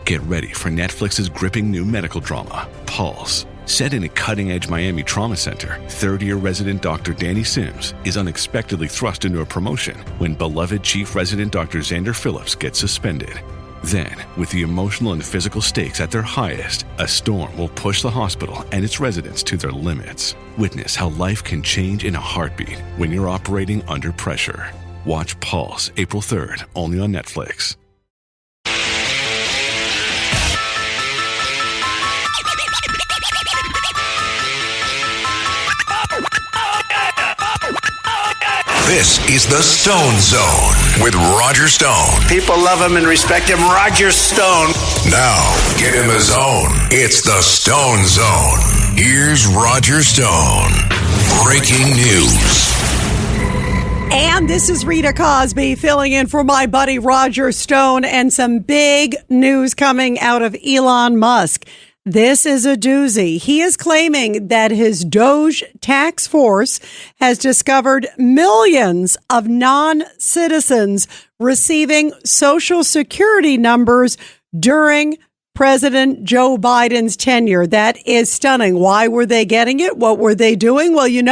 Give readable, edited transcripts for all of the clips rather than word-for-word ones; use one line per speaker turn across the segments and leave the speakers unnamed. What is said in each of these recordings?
Get ready for Netflix's gripping new medical drama, Pulse. Set in a cutting-edge Miami trauma center, third-year resident Dr. Danny Sims is unexpectedly thrust into a promotion when beloved chief resident Dr. Xander Phillips gets suspended. Then, with the emotional and physical stakes at their highest, a storm will push the hospital and its residents to their limits. Witness how life can change in a heartbeat when you're operating under pressure. Watch Pulse April 3rd, only on Netflix.
This is the Stone Zone with Roger Stone.
People love him and respect him. Roger Stone.
Now, get in the zone. It's the Stone Zone. Here's Roger Stone. Breaking news.
And this is Rita Cosby filling in for my buddy Roger Stone, and some big news coming out of Elon Musk. This is a doozy. He is claiming that his Doge tax force has discovered millions of non-citizens receiving Social Security numbers during President Joe Biden's tenure. That is stunning. Why were they getting it? What were they doing? Well, you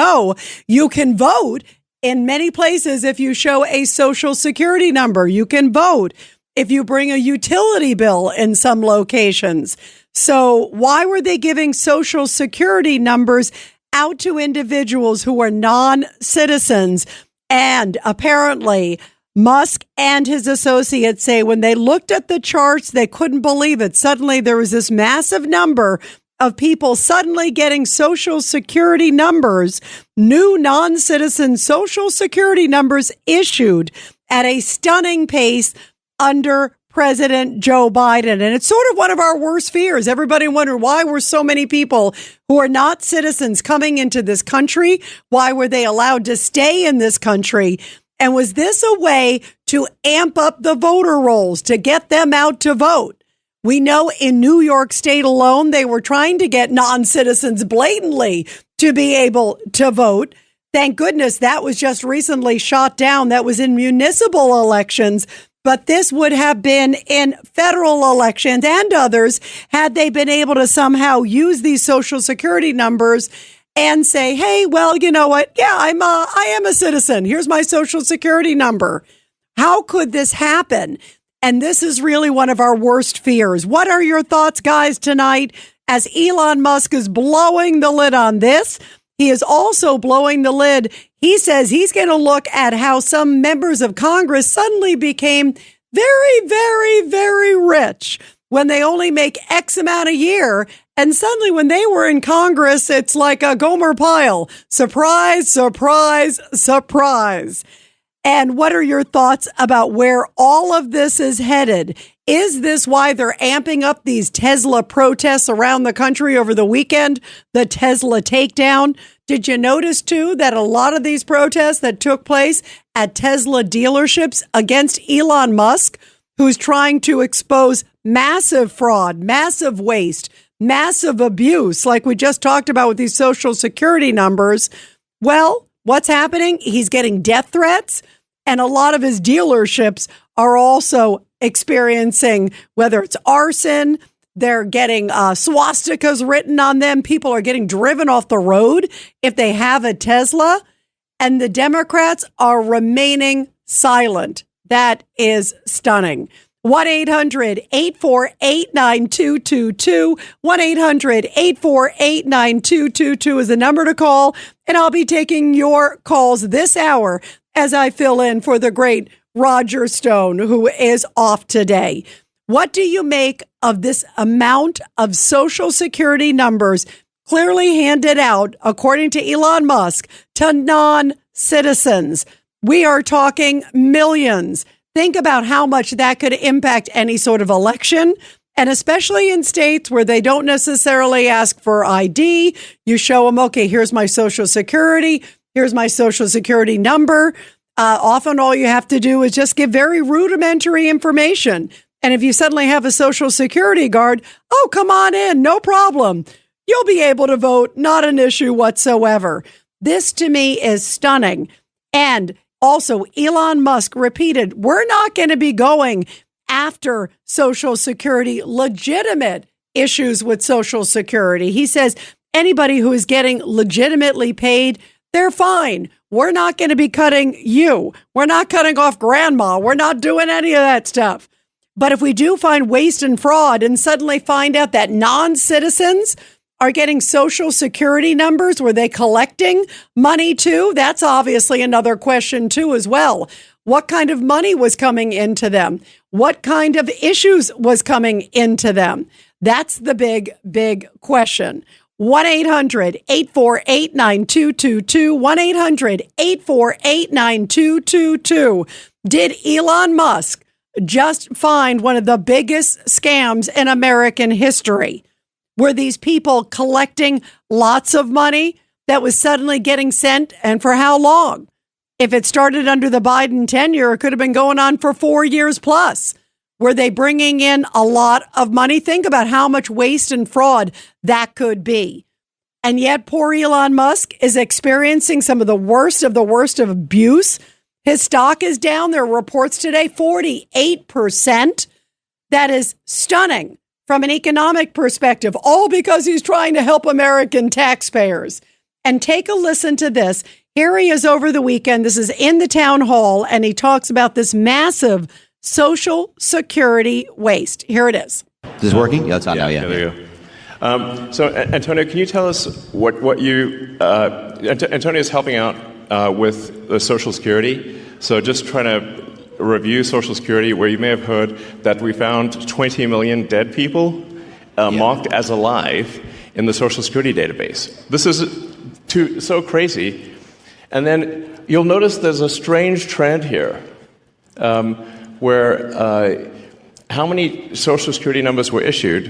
can vote in many places if you show a Social Security number. You can vote if you bring a utility bill in some locations. So why were they giving Social Security numbers out to individuals who are non-citizens? And apparently, Musk and his associates say when they looked at the charts, they couldn't believe it. Suddenly, there was this massive number of people suddenly getting Social Security numbers, new non-citizen Social Security numbers issued at a stunning pace under President Joe Biden. And it's sort of one of our worst fears. Everybody wondered why were so many people who are not citizens coming into this country? Why were they allowed to stay in this country? And was this a way to amp up the voter rolls, to get them out to vote? We know in New York State alone, they were trying to get non-citizens blatantly to be able to vote. Thank goodness that was just recently shot down. That was in municipal elections. But this would have been in federal elections and others had they been able to somehow use these Social Security numbers and say, hey, well, you know what? Yeah, I am a citizen. Here's my Social Security number. How could this happen? And this is really one of our worst fears. What are your thoughts, guys, tonight as Elon Musk is blowing the lid on this? He is also blowing the lid. He says he's going to look at how some members of Congress suddenly became very, very, very rich when they only make X amount a year. And suddenly when they were in Congress, it's like a Gomer Pyle. Surprise, surprise, surprise. And what are your thoughts about where all of this is headed? Is this why they're amping up these Tesla protests around the country over the weekend? The Tesla takedown? Did you notice, too, that a lot of these protests that took place at Tesla dealerships against Elon Musk, who's trying to expose massive fraud, massive waste, massive abuse, like we just talked about with these Social Security numbers? Well, what's happening? He's getting death threats, and a lot of his dealerships are also experiencing, whether it's arson, they're getting swastikas written on them. People are getting driven off the road if they have a Tesla, and the Democrats are remaining silent. That is stunning. 1-800-848-9222. 1-800-848-9222 is the number to call, and I'll be taking your calls this hour as I fill in for the great Roger Stone, who is off today. What do you make of this amount of Social Security numbers clearly handed out, according to Elon Musk, to non-citizens? We are talking millions. Think about how much that could impact any sort of election, and especially in states where they don't necessarily ask for ID. You show them, okay, here's my Social Security, here's my Social Security number. Often all you have to do is just give very rudimentary information. And if you suddenly have a Social Security guard, oh, come on in, no problem. You'll be able to vote, not an issue whatsoever. This to me is stunning. And also, Elon Musk repeated, we're not going to be going after Social Security, legitimate issues with Social Security. He says anybody who is getting legitimately paid, they're fine. We're not going to be cutting you. We're not cutting off grandma. We're not doing any of that stuff. But if we do find waste and fraud and suddenly find out that non-citizens are getting Social Security numbers, were they collecting money too? That's obviously another question too as well. What kind of money was coming into them? What kind of issues was coming into them? That's the big, big question. 1-800-848-9222. 1-800-848-9222. Did Elon Musk just find one of the biggest scams in American history? Were these people collecting lots of money that was suddenly getting sent, and for how long? If it started under the Biden tenure, it could have been going on for 4 years plus. Were they bringing in a lot of money? Think about how much waste and fraud that could be. And yet poor Elon Musk is experiencing some of the worst of abuse. His stock is down. There are reports today, 48%. That is stunning from an economic perspective, all because he's trying to help American taxpayers. And take a listen to this. Here he is over the weekend. This is in the town hall, and he talks about this massive Social Security waste. Here it is.
Is this working? Yeah, it's on now. Yeah.
There you go. So, Antonio, can you tell us what you? Antonio is helping out with the Social Security. So, just trying to review Social Security, where you may have heard that we found 20 million dead people marked as alive in the Social Security database. This is so crazy. And then you'll notice there's a strange trend here. Where how many Social Security numbers were issued?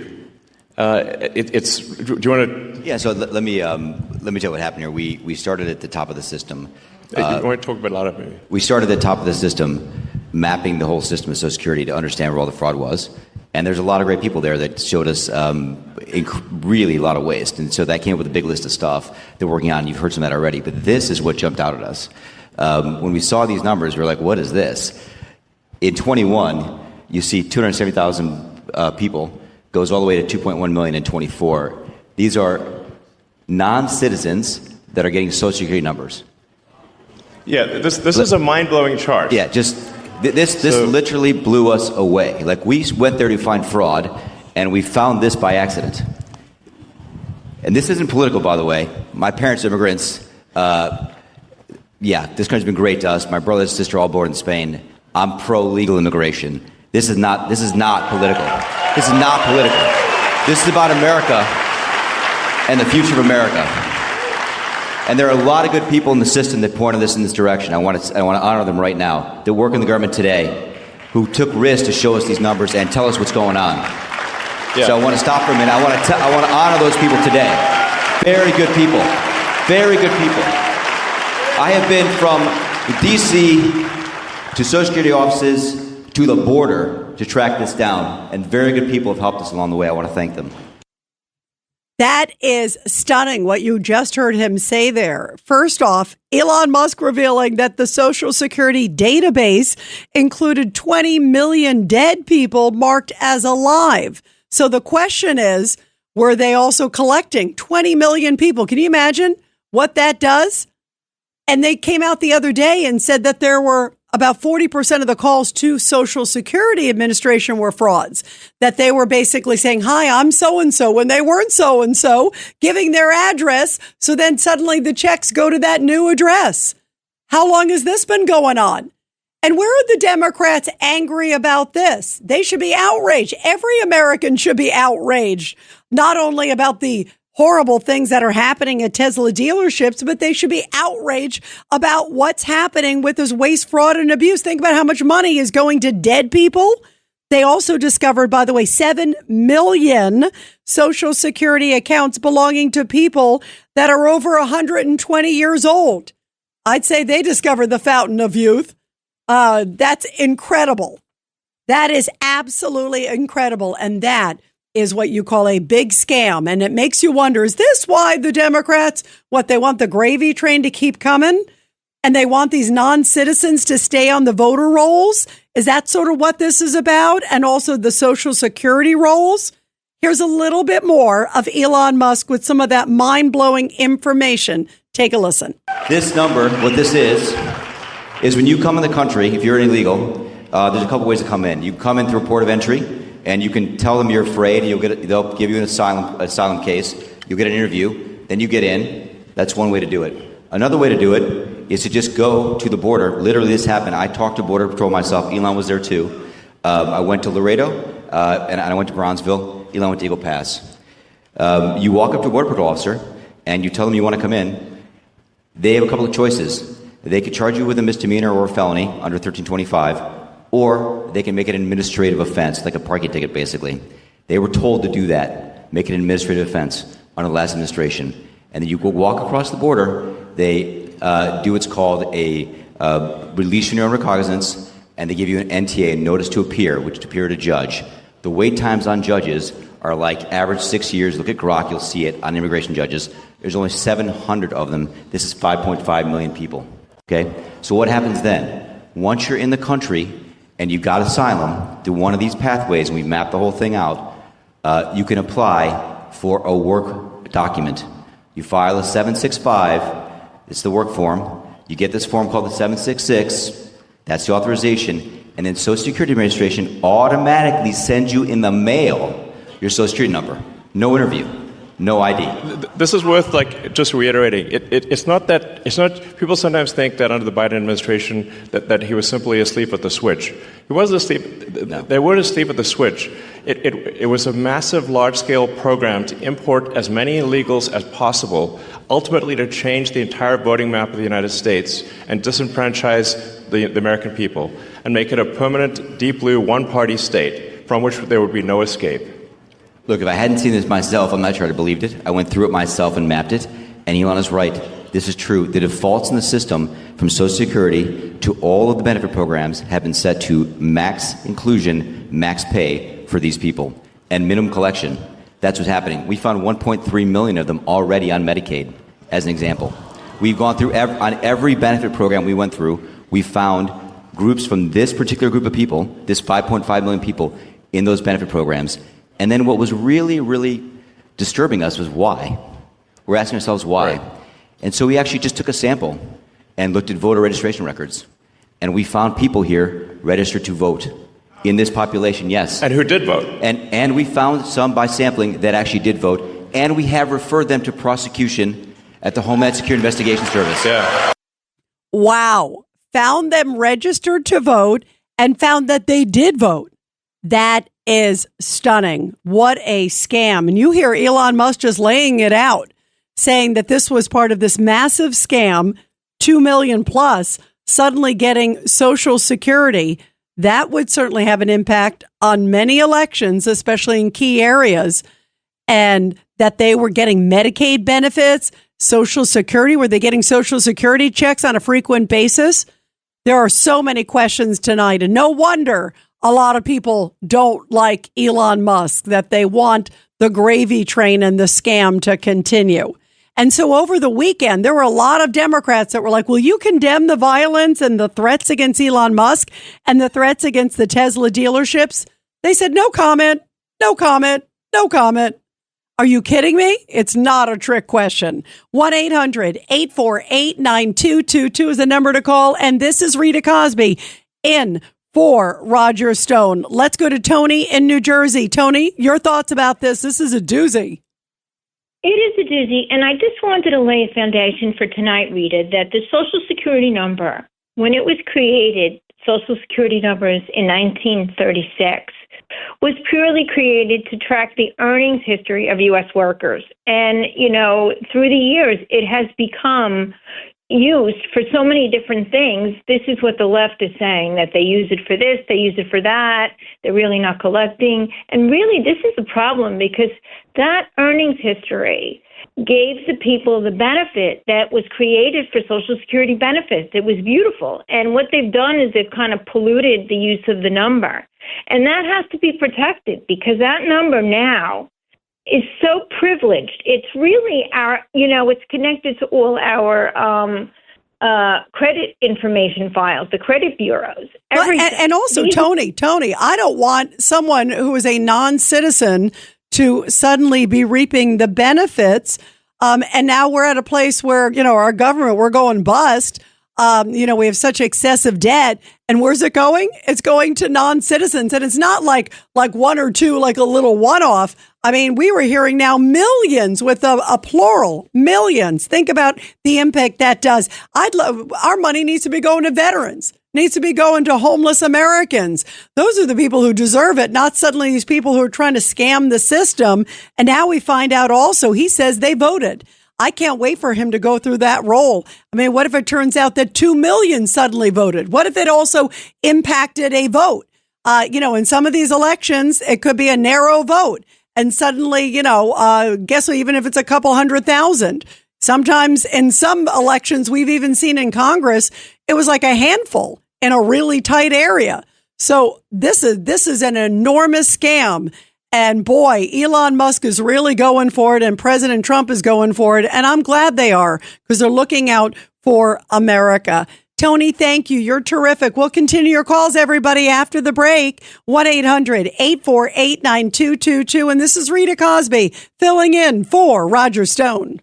Do you want to?
Yeah. So let me tell you what happened here. We started at the top of the system.
You want to talk about a lot of maybe?
We started at the top of the system, mapping the whole system of Social Security to understand where all the fraud was. And there's a lot of great people there that showed us really a lot of waste. And so that came up with a big list of stuff they're working on. You've heard some of that already. But this is what jumped out at us. When we saw these numbers, we were like, what is this? In 21, you see 270,000 people, goes all the way to 2.1 million in 24. These are non-citizens that are getting Social Security numbers.
Yeah, this is a mind-blowing chart.
Yeah, just this literally blew us away. Like, we went there to find fraud, and we found this by accident. And this isn't political, by the way. My parents are immigrants. This country's been great to us. My brother and sister all born in Spain. I'm pro-legal immigration. This is not political. This is not political. This is about America and the future of America. And there are a lot of good people in the system that pointed this in this direction. I want to honor them right now. That work in the government today, who took risks to show us these numbers and tell us what's going on. Yeah. So I want to stop for a minute. I want to honor those people today. Very good people. Very good people. I have been from D.C. to Social Security offices, to the border to track this down. And very good people have helped us along the way. I want to thank them.
That is stunning what you just heard him say there. First off, Elon Musk revealing that the Social Security database included 20 million dead people marked as alive. So the question is, were they also collecting 20 million people? Can you imagine what that does? And they came out the other day and said that there were about 40% of the calls to Social Security Administration were frauds, that they were basically saying, hi, I'm so-and-so, when they weren't so-and-so, giving their address. So then suddenly the checks go to that new address. How long has this been going on? And where are the Democrats angry about this? They should be outraged. Every American should be outraged, not only about the horrible things that are happening at Tesla dealerships, but they should be outraged about what's happening with this waste, fraud, and abuse. Think about how much money is going to dead people. They also discovered, by the way, 7 million Social Security accounts belonging to people that are over 120 years old. I'd say they discovered the fountain of youth. That's incredible. That is absolutely incredible. And that is what you call a big scam. And it makes you wonder, is this why the Democrats, they want the gravy train to keep coming? And they want these non-citizens to stay on the voter rolls? Is that sort of what this is about? And also the Social Security rolls? Here's a little bit more of Elon Musk with some of that mind-blowing information. Take a listen.
This number, what this is when you come in the country, if you're illegal, there's a couple ways to come in. You come in through a port of entry, and you can tell them you're afraid. They'll give you an asylum case. You'll get an interview. Then you get in. That's one way to do it. Another way to do it is to just go to the border. Literally, this happened. I talked to Border Patrol myself. Elon was there, too. I went to Laredo, and I went to Bronzeville. Elon went to Eagle Pass. You walk up to a Border Patrol officer, and you tell them you want to come in. They have a couple of choices. They could charge you with a misdemeanor or a felony under 1325, or they can make it an administrative offense, like a parking ticket, basically. They were told to do that, make it an administrative offense under the last administration. And then you go walk across the border. They do what's called a release your own recognizance, and they give you an NTA, a notice to appear, which is to appear at a judge. The wait times on judges are like average 6 years. Look at Grok, you'll see it on immigration judges. There's only 700 of them. This is 5.5 million people. Okay? So what happens then? Once you're in the country and you've got asylum through one of these pathways, and we've mapped the whole thing out, you can apply for a work document. You file a 765. It's the work form. You get this form called the 766. That's the authorization. And then Social Security Administration automatically sends you in the mail your Social Security number. No interview. No ID.
This is worth just reiterating. It's not people sometimes think that under the Biden administration that he was simply asleep at the switch. He wasn't asleep.
No.
They weren't asleep at the switch. It was a massive, large-scale program to import as many illegals as possible, ultimately to change the entire voting map of the United States and disenfranchise the American people and make it a permanent, deep blue, one-party state from which there would be no escape.
Look, if I hadn't seen this myself, I'm not sure I'd have believed it. I went through it myself and mapped it, and Elon is right. This is true. The defaults in the system from Social Security to all of the benefit programs have been set to max inclusion, max pay for these people, and minimum collection. That's what's happening. We found 1.3 million of them already on Medicaid, as an example. We've gone through on every benefit program we went through, we found groups from this particular group of people, this 5.5 million people, in those benefit programs. And then what was really, really disturbing us was why. We're asking ourselves why. Right. And so we actually just took a sample and looked at voter registration records. And we found people here registered to vote in this population, yes.
And who did vote.
And we found some by sampling that actually did vote. And we have referred them to prosecution at the Homeland Security Investigation Service.
Yeah.
Wow. Found them registered to vote and found that they did vote. That is stunning. What a scam. And you hear Elon Musk just laying it out, saying that this was part of this massive scam, 2 million plus, suddenly getting Social Security. That would certainly have an impact on many elections, especially in key areas. And that they were getting Medicaid benefits, Social Security. Were they getting Social Security checks on a frequent basis? There are so many questions tonight, and no wonder a lot of people don't like Elon Musk, that they want the gravy train and the scam to continue. And so over the weekend, there were a lot of Democrats that were like, will you condemn the violence and the threats against Elon Musk and the threats against the Tesla dealerships? They said, no comment, no comment, no comment. Are you kidding me? It's not a trick question. 1-800-848-9222 is the number to call. And this is Rita Cosby in for Roger Stone. Let's go to Tony in New Jersey. Tony, your thoughts about this? This is a doozy.
It is a doozy, and I just wanted to lay a foundation for tonight, Rita, that the Social Security number, when it was created, Social Security numbers in 1936, was purely created to track the earnings history of U.S. workers. And, through the years, it has become used for so many different things. This is what the left is saying, that they use it for this, they use it for that, they're really not collecting. And really, this is a problem because that earnings history gave the people the benefit that was created for Social Security benefits. It was beautiful. And what they've done is they've kind of polluted the use of the number. And that has to be protected because that number now is so privileged. It's really it's connected to all our credit information files, the credit bureaus,
Well,
everything.
and also, Tony, I don't want someone who is a non-citizen to suddenly be reaping the benefits. And now we're at a place where, our government, we're going bust. We have such excessive debt. And where's it going? It's going to non-citizens. And it's not like one or two, like a little one-off. I mean, we were hearing now millions with a plural, millions. Think about the impact that does. Our money needs to be going to veterans, needs to be going to homeless Americans. Those are the people who deserve it, not suddenly these people who are trying to scam the system. And now we find out also, he says they voted. I can't wait for him to go through that role. I mean, what if it turns out that 2 million suddenly voted? What if it also impacted a vote? In some of these elections, it could be a narrow vote. And suddenly, guess what, even if it's a couple 100,000, sometimes in some elections we've even seen in Congress, it was like a handful in a really tight area. So this is an enormous scam. And boy, Elon Musk is really going for it and President Trump is going for it. And I'm glad they are because they're looking out for America. Tony, thank you. You're terrific. We'll continue your calls, everybody, after the break. 1-800-848-9222. And this is Rita Cosby filling in for Roger Stone.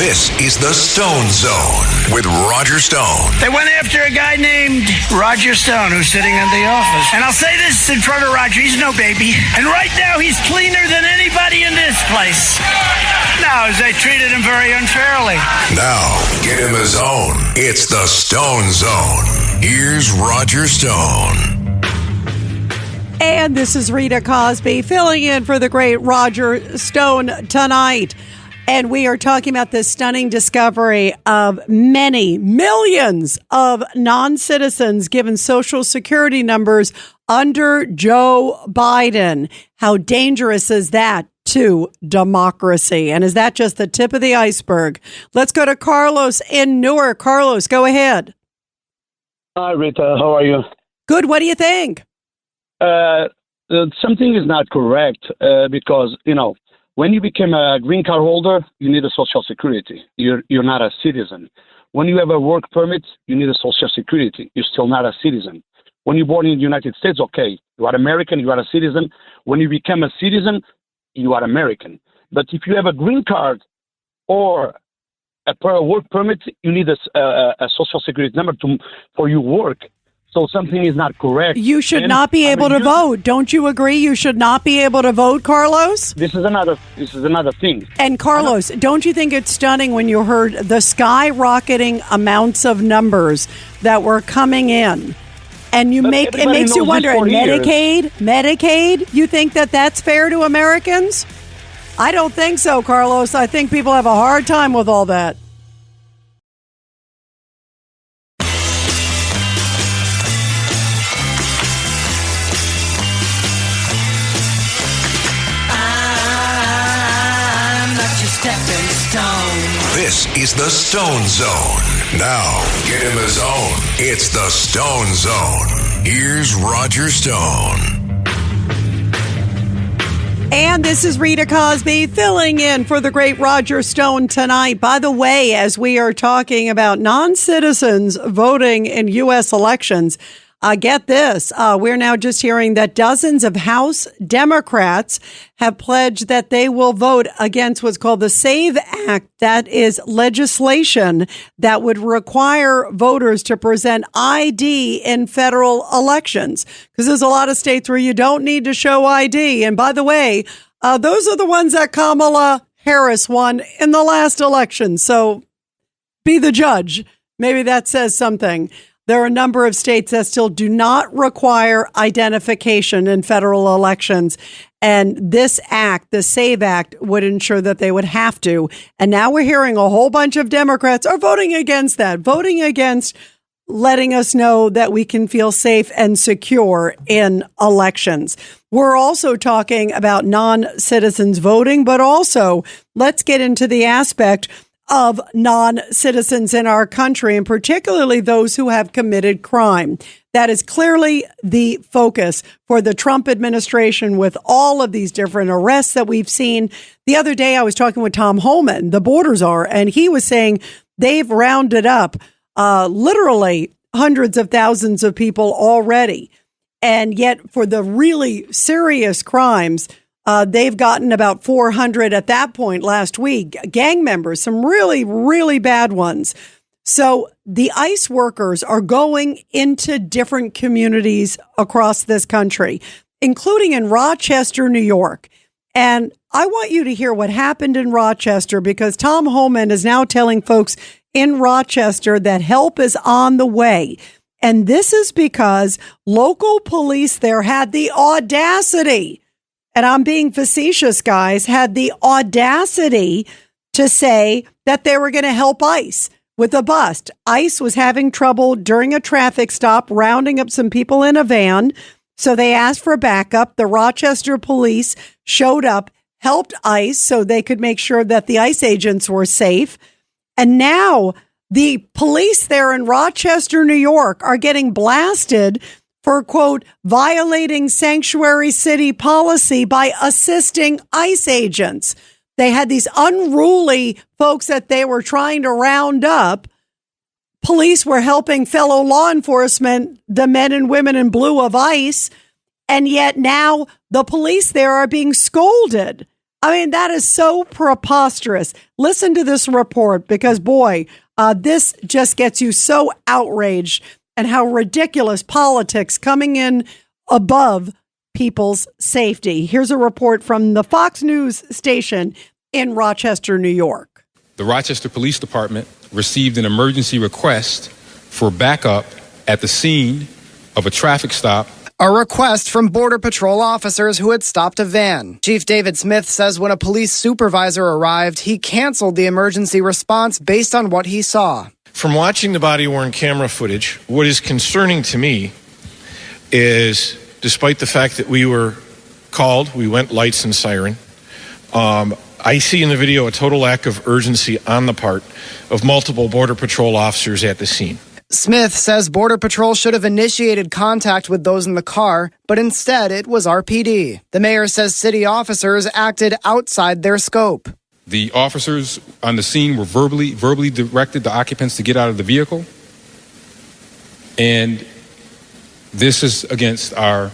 This is the Stone Zone with Roger Stone.
They went after a guy named Roger Stone who's sitting in the office. And I'll say this in front of Roger, he's no baby. And right now he's cleaner than anybody in this place. No, they treated him very unfairly.
Now, get in the zone. It's the Stone Zone. Here's Roger Stone.
And this is Rita Cosby filling in for the great Roger Stone tonight. And we are talking about this stunning discovery of many millions of non-citizens given Social Security numbers under Joe Biden. How dangerous is that to democracy? And is that just the tip of the iceberg? Let's go to Carlos in Newark. Carlos, go ahead.
Hi, Rita. How are you?
Good. What do you think?
Something is not correct because, when you become a green card holder, you need a Social Security. You're not a citizen. When you have a work permit, you need a Social Security. You're still not a citizen. When you're born in the United States, okay, you are American, you are a citizen. When you become a citizen, you are American. But if you have a green card or a work permit, you need a Social Security number for your work. So something is not correct.
You should not be able to vote. Don't you agree? You should not be able to vote, Carlos?
This is another thing.
And Carlos, don't you think it's stunning when you heard the skyrocketing amounts of numbers that were coming in? And it makes you wonder, Medicaid, you think that's fair to Americans? I don't think so, Carlos. I think people have a hard time with all that.
This is the Stone Zone. Now, get in the zone. It's the Stone Zone. Here's Roger Stone.
And this is Rita Cosby filling in for the great Roger Stone tonight. By the way, as we are talking about non-citizens voting in U.S. elections, get this. We're now just hearing that dozens of House Democrats have pledged that they will vote against what's called the SAVE Act. That is legislation that would require voters to present ID in federal elections. Because there's a lot of states where you don't need to show ID. And by the way, those are the ones that Kamala Harris won in the last election. So be the judge. Maybe that says something. There are a number of states that still do not require identification in federal elections. And this act, the SAVE Act, would ensure that they would have to. And now we're hearing a whole bunch of Democrats are voting against that, voting against letting us know that we can feel safe and secure in elections. We're also talking about non-citizens voting, but also let's get into the aspect of non-citizens in our country, and particularly those who have committed crime. That is clearly the focus for the Trump administration with all of these different arrests that we've seen. The other day, I was talking with Tom Homan, the border czar, and he was saying they've rounded up literally hundreds of thousands of people already. And yet for the really serious crimes, they've gotten about 400 at that point last week. Gang members, some really, really bad ones. So the ICE workers are going into different communities across this country, including in Rochester, New York. And I want you to hear what happened in Rochester, because Tom Homan is now telling folks in Rochester that help is on the way. And this is because local police there had the audacity, and I'm being facetious, guys, had the audacity to say that they were going to help ICE with a bust. ICE was having trouble during a traffic stop, rounding up some people in a van. So they asked for backup. The Rochester police showed up, helped ICE so they could make sure that the ICE agents were safe. And now the police there in Rochester, New York are getting blasted for, quote, violating sanctuary city policy by assisting ICE agents. They had these unruly folks that they were trying to round up. Police were helping fellow law enforcement, the men and women in blue of ICE. And yet now the police there are being scolded. I mean, that is so preposterous. Listen to this report, because, boy, this just gets you so outraged, and how ridiculous politics coming in above people's safety. Here's a report from the Fox News station in Rochester, New York.
The Rochester Police Department received an emergency request for backup at the scene of a traffic stop.
A request from Border Patrol officers who had stopped a van. Chief David Smith says when a police supervisor arrived, he canceled the emergency response based on what he saw.
From watching the body-worn camera footage, what is concerning to me is, despite the fact that we were called, we went lights and siren, I see in the video a total lack of urgency on the part of multiple Border Patrol officers at the scene.
Smith says Border Patrol should have initiated contact with those in the car, but instead it was RPD. The mayor says city officers acted outside their scope.
The officers on the scene were verbally directed the occupants to get out of the vehicle. And this is against our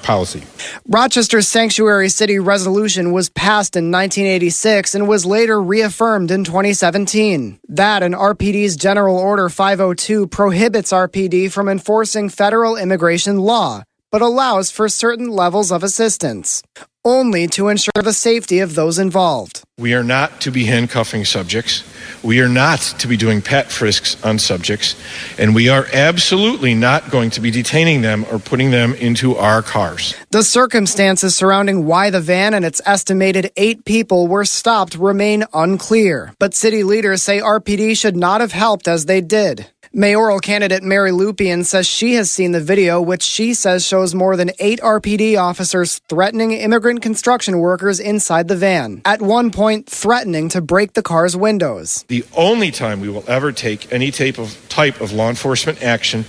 policy.
Rochester's Sanctuary City resolution was passed in 1986 and was later reaffirmed in 2017. That and RPD's General Order 502 prohibits RPD from enforcing federal immigration law, but allows for certain levels of assistance, only to ensure the safety of those involved.
We are not to be handcuffing subjects. We are not to be doing pat frisks on subjects. And we are absolutely not going to be detaining them or putting them into our cars.
The circumstances surrounding why the van and its estimated 8 people were stopped remain unclear. But city leaders say RPD should not have helped as they did. Mayoral candidate Mary Lupian says she has seen the video, which she says shows more than 8 RPD officers threatening immigrant construction workers inside the van, at one point threatening to break the car's windows.
The only time we will ever take any type of law enforcement action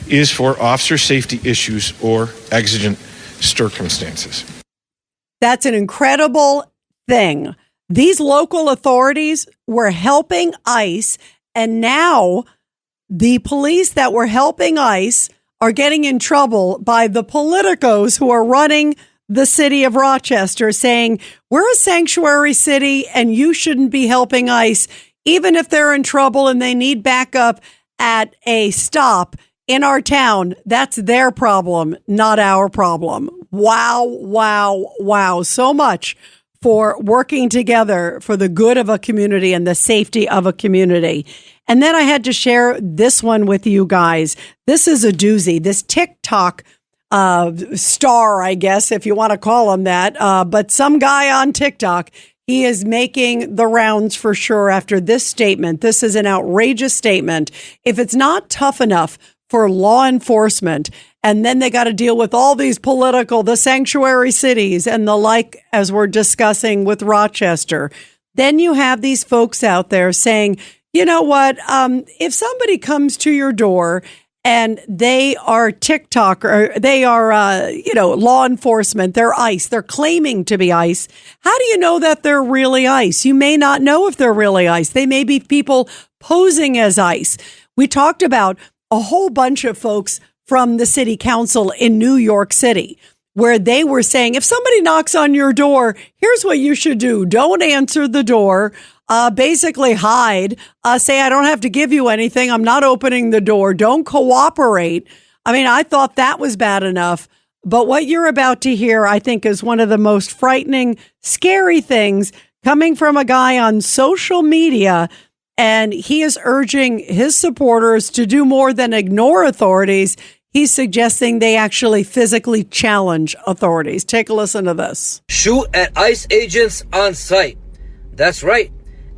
is for officer safety issues or exigent circumstances.
That's an incredible thing. These local authorities were helping ICE, and now the police that were helping ICE are getting in trouble by the politicos who are running the city of Rochester, saying, we're a sanctuary city and you shouldn't be helping ICE, even if they're in trouble and they need backup at a stop in our town. That's their problem, not our problem. Wow, wow, wow. So much for working together for the good of a community and the safety of a community. And then I had to share this one with you guys. This is a doozy. This TikTok star, I guess, if you want to call him that. But some guy on TikTok, he is making the rounds for sure after this statement. This is an outrageous statement. If it's not tough enough for law enforcement, and then they got to deal with all these the sanctuary cities and the like, as we're discussing with Rochester, then you have these folks out there saying, you know what, if somebody comes to your door and they are TikTok or they are, law enforcement, they're ICE, they're claiming to be ICE. How do you know that they're really ICE? You may not know if they're really ICE. They may be people posing as ICE. We talked about a whole bunch of folks from the city council in New York City, where they were saying, if somebody knocks on your door, here's what you should do. Don't answer the door. Basically hide, say, I don't have to give you anything. I'm not opening the door. Don't cooperate. I mean, I thought that was bad enough. But what you're about to hear, I think, is one of the most frightening, scary things coming from a guy on social media. And he is urging his supporters to do more than ignore authorities. He's suggesting they actually physically challenge authorities. Take a listen to this.
Shoot at ICE agents on site. That's right.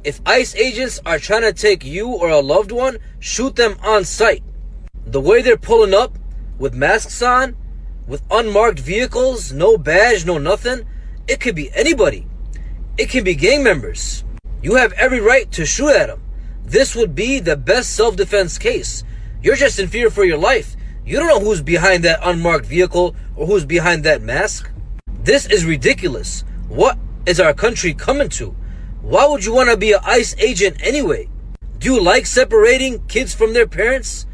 If ICE agents are trying to take you or a loved one, shoot them on site. The way they're pulling up, with masks on, with unmarked vehicles, no badge, no nothing, it could be anybody. It can be gang members. You have every right to shoot at them. This would be the best self-defense case. You're just in fear for your life. You don't know who's behind that unmarked vehicle or who's behind that mask. This is ridiculous. What is our country coming to? Why would you want to be an ICE agent anyway? Do you like separating kids from their parents?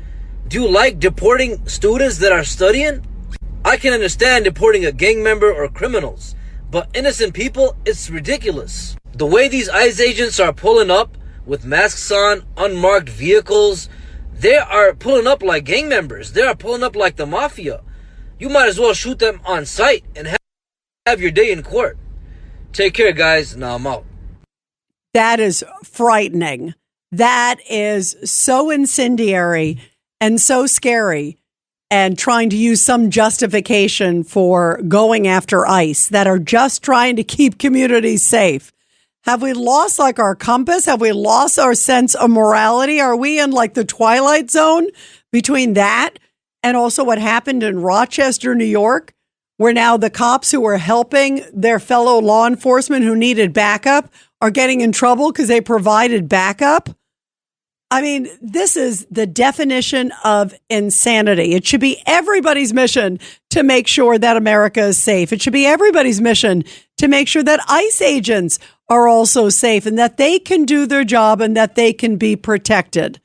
Do you like deporting students that are studying? I can understand deporting a gang member or criminals, but innocent people, it's ridiculous. The way these ICE agents are pulling up with masks on, unmarked vehicles, they are pulling up like gang members. They are pulling up like the mafia. You might as well shoot them on sight and have your day in court. Take care, guys. Now I'm out.
That is frightening. That is so incendiary and so scary, and trying to use some justification for going after ICE that are just trying to keep communities safe. Have we lost like our compass? Have we lost our sense of morality? Are we in like the twilight zone between that and also what happened in Rochester, New York, where now the cops who were helping their fellow law enforcement who needed backup are getting in trouble because they provided backup? I mean, this is the definition of insanity. It should be everybody's mission to make sure that America is safe. It should be everybody's mission to make sure that ICE agents are also safe and that they can do their job and that they can be protected.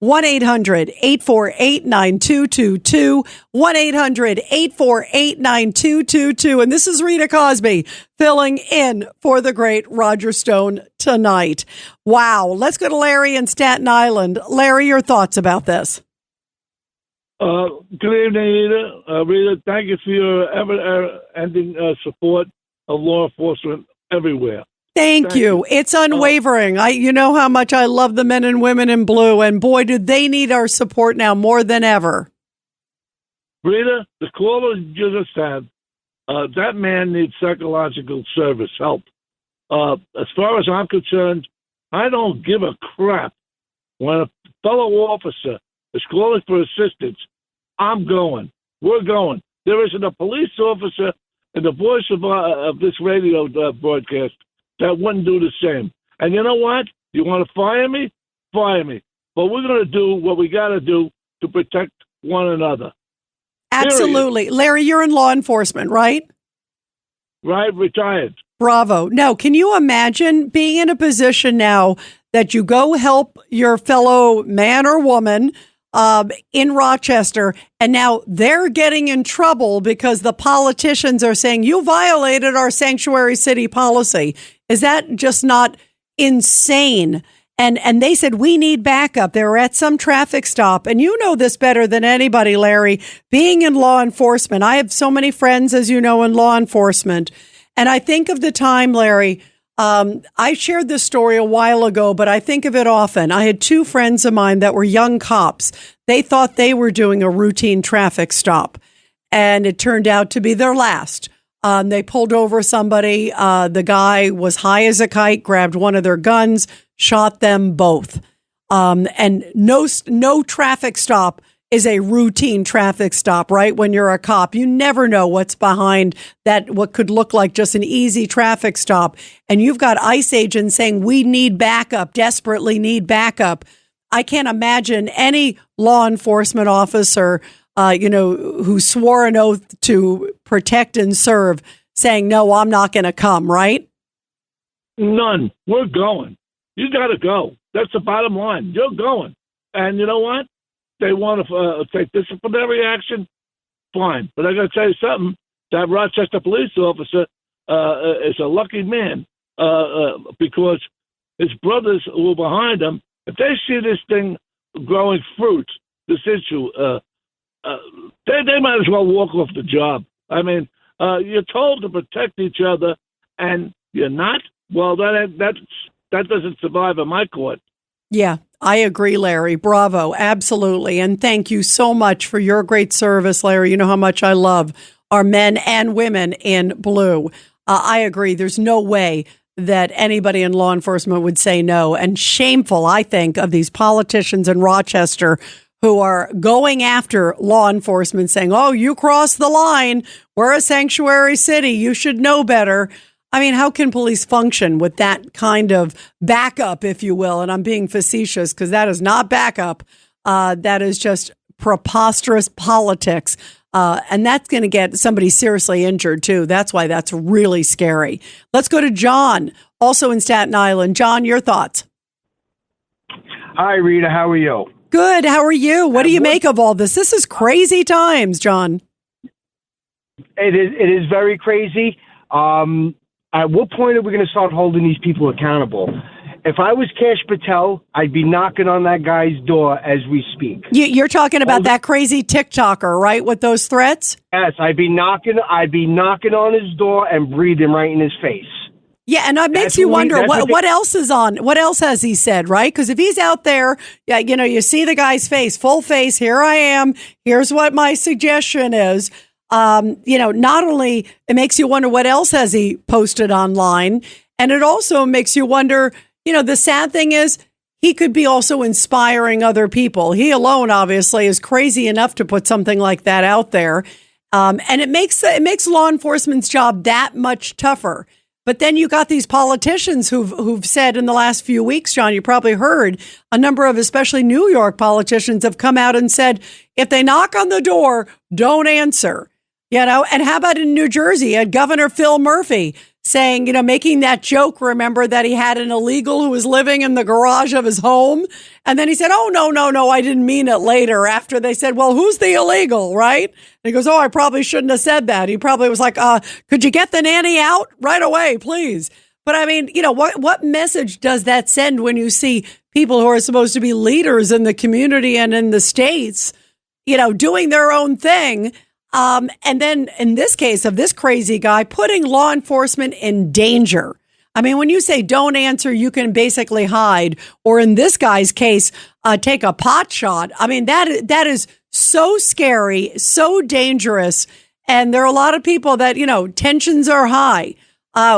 1-800-848-9222, 1-800-848-9222. And this is Rita Cosby filling in for the great Roger Stone tonight. Wow. Let's go to Larry in Staten Island. Larry, your thoughts about this?
Good evening, Rita. Rita, thank you for your ever-ending support of law enforcement everywhere.
Thank you. It's unwavering. You know how much I love the men and women in blue, and boy, do they need our support now more than ever.
Rita, the caller you just had, that man needs psychological service help. As far as I'm concerned, I don't give a crap. When a fellow officer is calling for assistance, I'm going. We're going. There isn't a police officer in the voice of this radio broadcast that wouldn't do the same. And you know what? You want to fire me? Fire me. But we're going to do what we got to do to protect one another.
Absolutely. Period. Larry, you're in law enforcement, right?
Right, retired.
Bravo. No, can you imagine being in a position now that you go help your fellow man or woman in Rochester, and now they're getting in trouble because the politicians are saying, you violated our sanctuary city policy. Is that just not insane? And they said, we need backup. They were at some traffic stop. And you know this better than anybody, Larry, being in law enforcement. I have so many friends, as you know, in law enforcement. And I think of the time, Larry, I shared this story a while ago, but I think of it often. I had two friends of mine that were young cops. They thought they were doing a routine traffic stop, and it turned out to be their last. They pulled over somebody. The guy was high as a kite, grabbed one of their guns, shot them both. And no traffic stop is a routine traffic stop, right? When you're a cop, you never know what's behind that, what could look like just an easy traffic stop. And you've got ICE agents saying, we need backup, desperately need backup. I can't imagine any law enforcement officer, who swore an oath to protect and serve saying, no, I'm not going to come, right?
None. We're going. You got to go. That's the bottom line. You're going. And you know what? They want to take disciplinary action. Fine. But I got to tell you something. That Rochester police officer is a lucky man because his brothers who were behind him, if they see this thing growing fruit, this issue, they might as well walk off the job. I mean, you're told to protect each other, and you're not. Well, that doesn't survive in my court.
Yeah, I agree, Larry. Bravo. Absolutely. And thank you so much for your great service, Larry. You know how much I love our men and women in blue. I agree. There's no way that anybody in law enforcement would say no. And shameful, I think, of these politicians in Rochester who are going after law enforcement saying, oh, you crossed the line. We're a sanctuary city. You should know better. I mean, how can police function with that kind of backup, if you will? And I'm being facetious because that is not backup. That is just preposterous politics. And that's going to get somebody seriously injured, too. That's why that's really scary. Let's go to John, also in Staten Island. John, your thoughts?
Hi, Rita. How are you?
Good. How are you? What do you make of all this? This is crazy times, John.
It is very crazy. At what point are we going to start holding these people accountable? If I was Cash Patel, I'd be knocking on that guy's door as we speak.
You're talking about that crazy TikToker, right, with those threats?
Yes, I'd be knocking on his door and breathing right in his face.
Yeah, and it makes you wonder what else is on. What else has he said, right? Because if he's out there, you see the guy's face, full face. Here I am. Here's what my suggestion is. Not only it makes you wonder what else has he posted online, and it also makes you wonder, the sad thing is he could be also inspiring other people. He alone obviously is crazy enough to put something like that out there. And it makes law enforcement's job that much tougher. But then you got these politicians who've said in the last few weeks, John, you probably heard a number of especially New York politicians have come out and said, if they knock on the door, don't answer. And how about in New Jersey, Governor Phil Murphy saying, making that joke, remember that he had an illegal who was living in the garage of his home. And then he said, oh, no, I didn't mean it later after they said, well, who's the illegal, right? And he goes, oh, I probably shouldn't have said that. He probably was like, could you get the nanny out right away, please? But I mean, what message does that send when you see people who are supposed to be leaders in the community and in the states, doing their own thing? And then in this case of this crazy guy, putting law enforcement in danger. I mean, when you say don't answer, you can basically hide. Or in this guy's case, take a pot shot. I mean, that is so scary, so dangerous. And there are a lot of people that, tensions are high.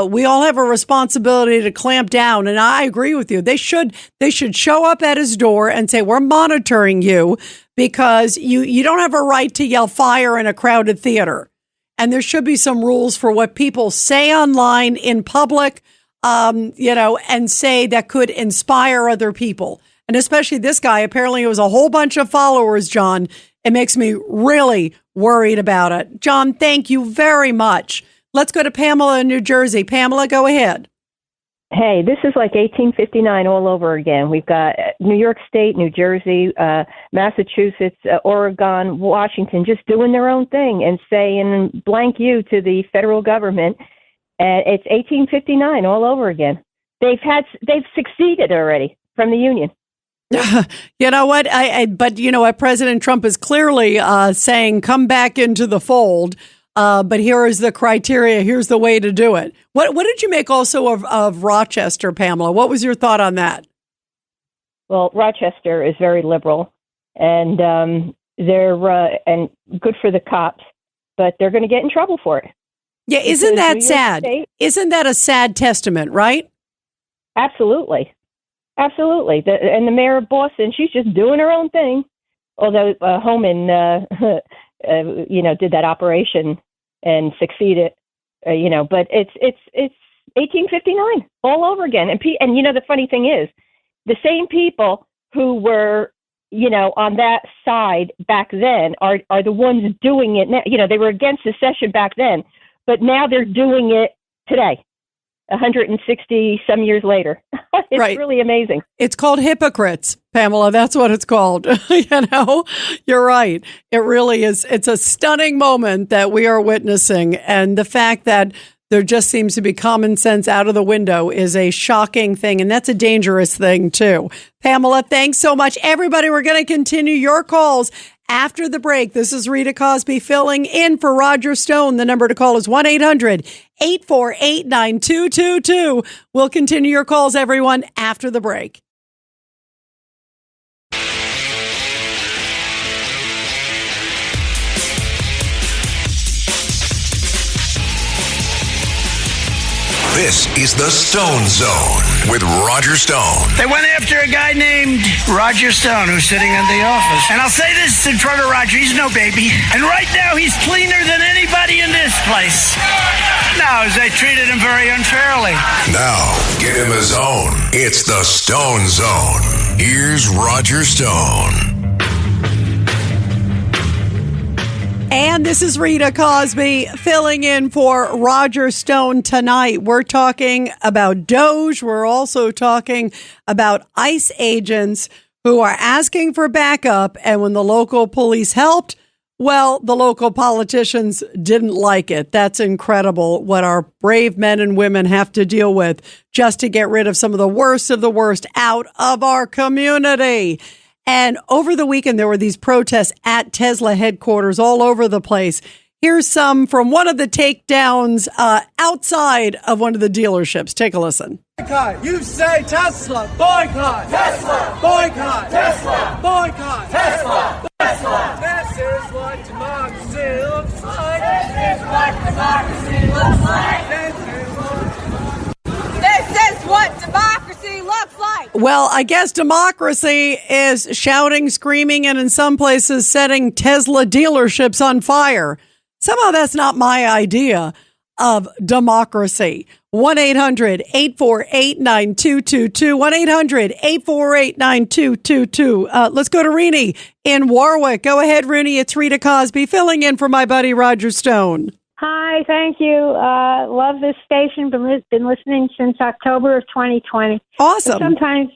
We all have a responsibility to clamp down. And I agree with you. They should show up at his door and say, we're monitoring you because you don't have a right to yell fire in a crowded theater. And there should be some rules for what people say online in public, and say that could inspire other people. And especially this guy, apparently it was a whole bunch of followers, John. It makes me really worried about it. John, thank you very much. Let's go to Pamela in New Jersey. Pamela, go ahead.
Hey, this is like 1859 all over again. We've got New York State, New Jersey, Massachusetts, Oregon, Washington, just doing their own thing and saying blank you to the federal government. And it's 1859 all over again. They've succeeded already from the union.
You know what? But President Trump is clearly saying, come back into the fold. But here is the criteria. Here's the way to do it. What did you make also of Rochester, Pamela? What was your thought on that?
Well, Rochester is very liberal, and they're and good for the cops, but they're going to get in trouble for it.
Yeah, isn't that sad? Isn't that a sad testament, right?
Absolutely. And the mayor of Boston, she's just doing her own thing. although Homan, did that operation and succeeded, but it's 1859 all over again. And the funny thing is, the same people who were, on that side back then are the ones doing it now. They were against secession back then, but now they're doing it today, 160 some years later. It's
right.
Really amazing.
It's called hypocrites, Pamela. That's what it's called. You're right. It really is. It's a stunning moment that we are witnessing. And the fact that there just seems to be common sense out of the window is a shocking thing. And that's a dangerous thing, too. Pamela, thanks so much. Everybody, we're going to continue your calls after the break. This is Rita Cosby filling in for Roger Stone. The number to call is 1-800-848-9222. We'll continue your calls, everyone, after the break.
This is the Stone Zone with Roger Stone.
They went after a guy named Roger Stone who's sitting in the office. And I'll say this in front of Roger, he's no baby. And right now he's cleaner than anybody in this place. No, they treated him very unfairly.
Now, get in the zone. It's the Stone Zone. Here's Roger Stone.
And this is Rita Cosby filling in for Roger Stone tonight. We're talking about Doge. We're also talking about ICE agents who are asking for backup. And when the local police helped, well, the local politicians didn't like it. That's incredible what our brave men and women have to deal with just to get rid of some of the worst out of our community. And over the weekend, there were these protests at Tesla headquarters all over the place. Here's some from one of the takedowns outside of one of the dealerships. Take a listen.
Boycott. You say Tesla. Boycott. Tesla. Boycott. Tesla. Boycott. Tesla. Tesla. This is what democracy looks like. This is what democracy looks like. This is what democracy looks like.
Well, I guess democracy is shouting, screaming, and in some places setting Tesla dealerships on fire. Somehow that's not my idea of democracy. 1-800-848-9222. 1-800-848-9222. Let's go to Rooney in Warwick. Go ahead, Rooney. It's Rita Cosby filling in for my buddy Roger Stone.
Hi, thank you. Love this station. Been listening since October of 2020.
Awesome.
But sometimes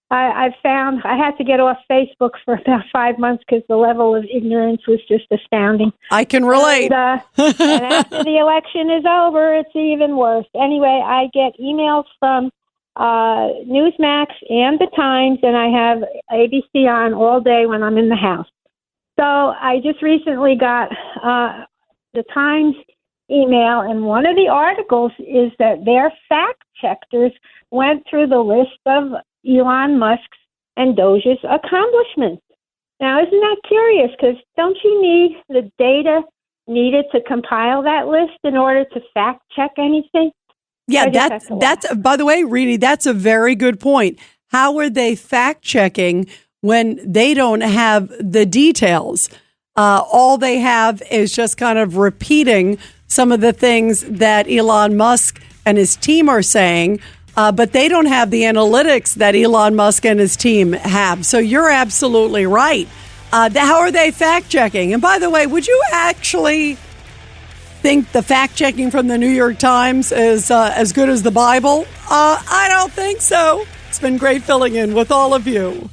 I've found I had to get off Facebook for about 5 months because the level of ignorance was just astounding.
I can relate.
And after the election is over, it's even worse. Anyway, I get emails from Newsmax and The Times, and I have ABC on all day when I'm in the house. So I just recently got The Times email, and one of the articles is that their fact checkers went through the list of Elon Musk's and Doge's accomplishments. Now, isn't that curious? Because don't you need the data needed to compile that list in order to fact check anything?
Yeah, that's by the way, Reedy, that's a very good point. How are they fact checking when they don't have the details? All they have is just kind of repeating some of the things that Elon Musk and his team are saying, but they don't have the analytics that Elon Musk and his team have. So you're absolutely right. How are they fact checking? And by the way, would you actually think the fact checking from the New York Times is as good as the Bible? I don't think so. It's been great filling in with all of you.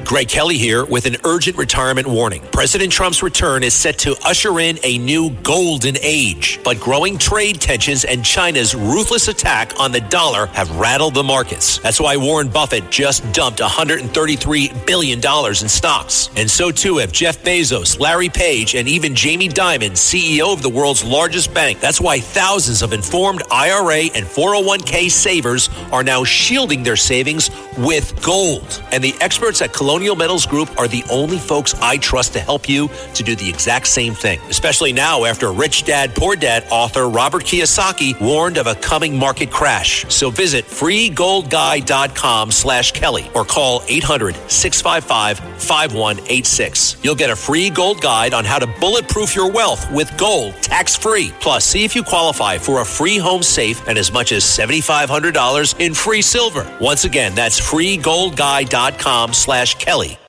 Greg Kelly here with an urgent retirement warning. President Trump's return is set to usher in a new golden age, but growing trade tensions and China's ruthless attack on the dollar have rattled the markets. That's why Warren Buffett just dumped $133 billion in stocks. And so too have Jeff Bezos, Larry Page, and even Jamie Dimon, CEO of the world's largest bank. That's why thousands of informed IRA and 401k savers are now shielding their savings with gold. And the experts at Colonial Colonial Metals Group are the only folks I trust to help you to do the exact same thing, especially now after Rich Dad Poor Dad author Robert Kiyosaki warned of a coming market crash. So visit freegoldguide.com/Kelly or call 800-655-5186. You'll get a free gold guide on how to bulletproof your wealth with gold tax-free. Plus, see if you qualify for a free home safe and as much as $7,500 in free silver. Once again, that's freegoldguide.com/Kelly.